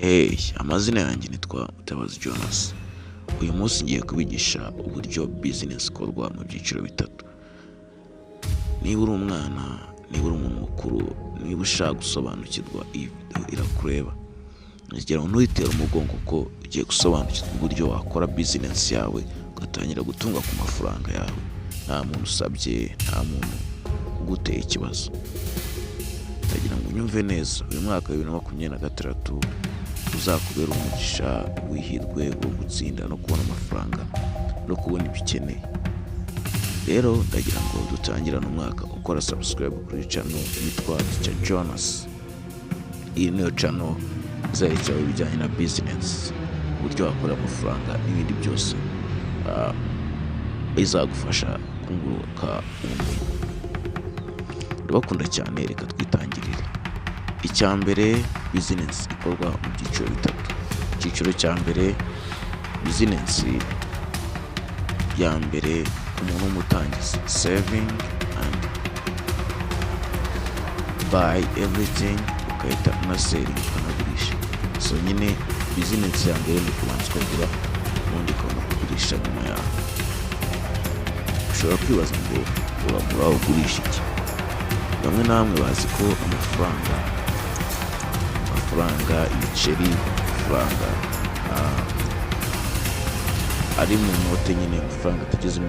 Hey, amazina yanjye nitwa Mutabazi Jonas. Uyu munsi ngiye kubigisha uburyo business ikorwa mu byiciro bitatu. Niba uri umwana, niba uri umuntu mukuru, niba ushaka gusobanukirwa iyi video irakureba. Ngira ngo ntuyitere umugongo ko ugiye gusobanukirwa uburyo wakora business yawe ugatangira gutunga ku mafaranga yawe. Nta muntu usabye, nta muntu uguteye ikibazo. Ndagira ngo unyumve neza, uyu mwaka wa 2026 uzakubera umugisha w'ihirwe wo gutsinda no kubona amafaranga no kubona ibikeneye. Rero ndagira ngo dutangirane umwaka ukora subscribe kuri channel yitwa Teacher Jonas. Iyi niyo channel izayicaho ibijyanye na business, uburyo wakora amafaranga n'ibindi byose izagufasha kunguka ubumenyi. Ndabakunda cyane, reka twitangirire. Icya mbere, business ikorwa mu byiciro bitatu. Icyiciro cya mbere, business ya mbere umuntu w'umutangizi, saving and buy everything, ukahita unaselling ukanagurisha. So nyine business ya mbere ni kubanza ukagura ubundi ukabona kugurisha nyuma yaho. Ushobora kwibaza ngo uragura ugurisha iki? Bamwe na bamwe bazi ko amafaranga, ibiceri, amafaranga ari mu note nyine, amafaranga atageze mu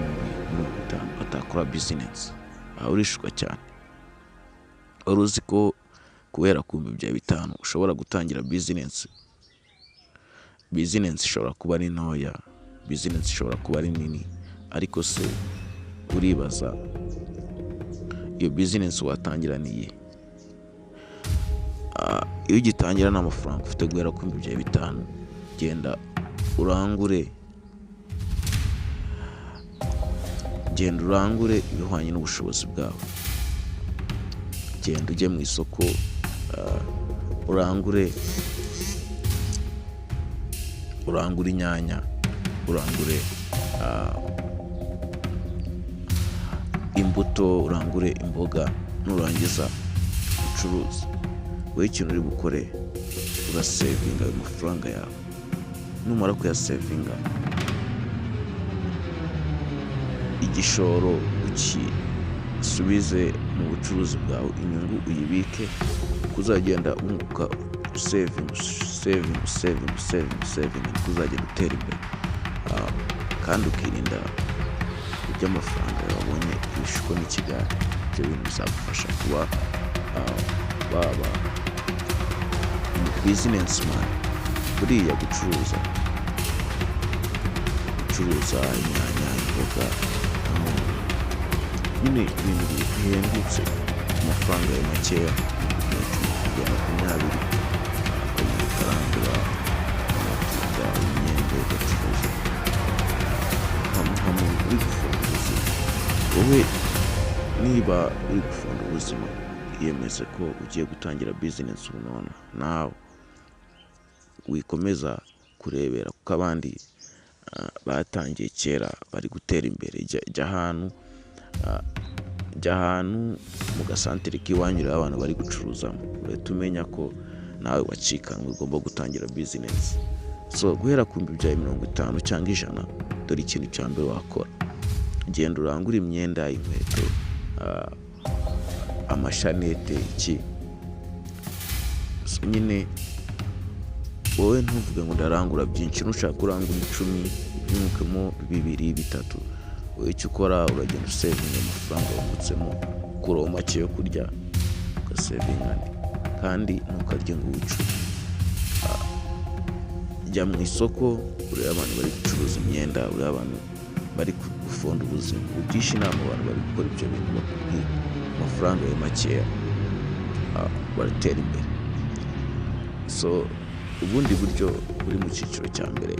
5,000 atakora business. Urishwa cyane. Wari uzi ko kubera ku 5,000 ushobora gutangira business? Business ishobora kuba ari ntoya, business ishobora kuba ari nini, ariko se uribaza iyo business watangira niye? Iyo ugitangira n'amafaranga ufite guhera ku 5,000, genda urangure ibihwanye n'ubushobozi bwawe. Genda ujye mu isoko, urangure inyanya, urangure imbuto, urangure imboga. Nurangiza ucuruza, wowe ikintu uri bukore urasevinga ayo mafaranga yawe. Numara kuyasevinga, igishoro ukisubize mu bucuruzi bwawe, inyungu uyibike, kuzagenda unguka usevinga, kuzagenda utera imbere. Kandi ukirinda iby'amafaranga wabonye ibishuko n'ikigare. Ibyo bintu bizagufasha kuba waba businessman. Buriya gucuruza inyanya, imboga, nyine ibintu bihendutse amafaranga ya makeya, 20, ukarangura amatunda, imyembe, ugacuruza. Nta muntu uri gufunga ubuzima. Wowe niba uri gufunga ubuzima, yemeze ko ugiye gutangira business runona. Nawe wikomeza kurebera kuko abandi batangiye kera bari gutera imbere. Jya ahantu mu gasantere k'iwanyu abantu bari gucuruzamo, uhita umenya ko nawe wacikanywe, ugomba gutangira business. So guhera ku 50 cyangwa 100, dore ikintu cya mbere wakora: genda urangure imyenda, inkweto, amashanete, iki. So nyine wowe ntuvuge ngo ndarangura byinshi. Nushaka kurangura 10, byungukemo 2, 3. Wowe icyo ukora uragenda usevinga amafaranga wamutsemo, ukuraho make yo kurya ugasevinga, kandi ntukarye ngo wicuze. Jya mu isoko, urebe abantu bari gucuruza imyenda, urebe abantu bari gufonda ubuzima, ugisha inama abantu bari gukora ibyo bintu, bakubwira amafaranga ya makeya baratera imbere. So ubundi buryo buri mu cyiciro cya mbere,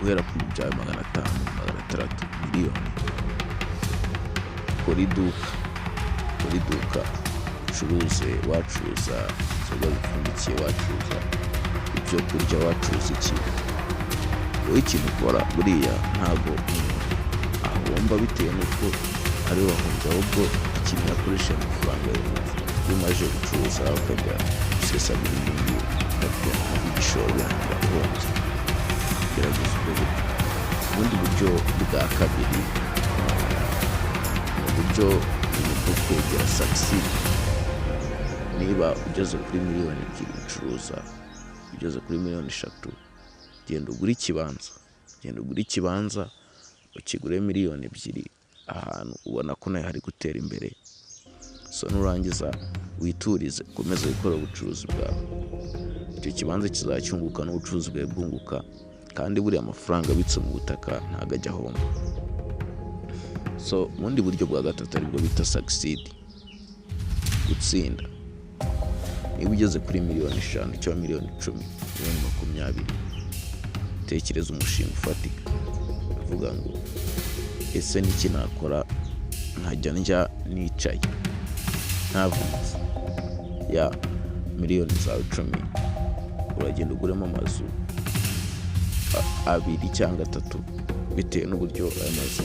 guhera ku 500, 600, miliyoni. Kora iduka, ucuruze, wacuruza inzoga zipfundikiye, wacuruza ibyo kurya, wacuruza iki. Wowe ikintu ukora buriya ntabwo ahomba bitewe n'uko ari wahombye, ahubwo ikintu yakoresha amafaranga ye. Iyo umaze gucuruza ukajya gusesagura ibintu ukagenda igishoro birangira uhombye. Gerageza ubwo buryo. Ubundi buryo bwa kabiri ni uburyo bwo kwegera succeed. Niba ugeze kuri miliyoni 2 ucuruza, ugeze kuri miliyoni 3, genda ugura ikibanza, ukigure miliyoni 2 ahantu ubona ko nayo hari gutera imbere. So nurangiza witurize, ukomeze gukora ubucuruzi bwawe. Icyo kibanza kizacyunguka n'ubucuruzi bwawe bwunguka, kandi buriya amafaranga abitse mu butaka ntago ajya ahomba. So ubundi buryo bwa gatatu aribwo bita succeed, gutsinda. Niba ugeze kuri miliyoni 5 cyangwa miliyoni 10, miliyoni 20, tekereza umushinga ufatika. Uvuga ngo ese niki nakora nkajya njya nicaye ntavunitse. Ya miliyoni zawe 10 uragenda uguremo amazu 2 cyangwa 3 bitewe n'uburyo ayo mazu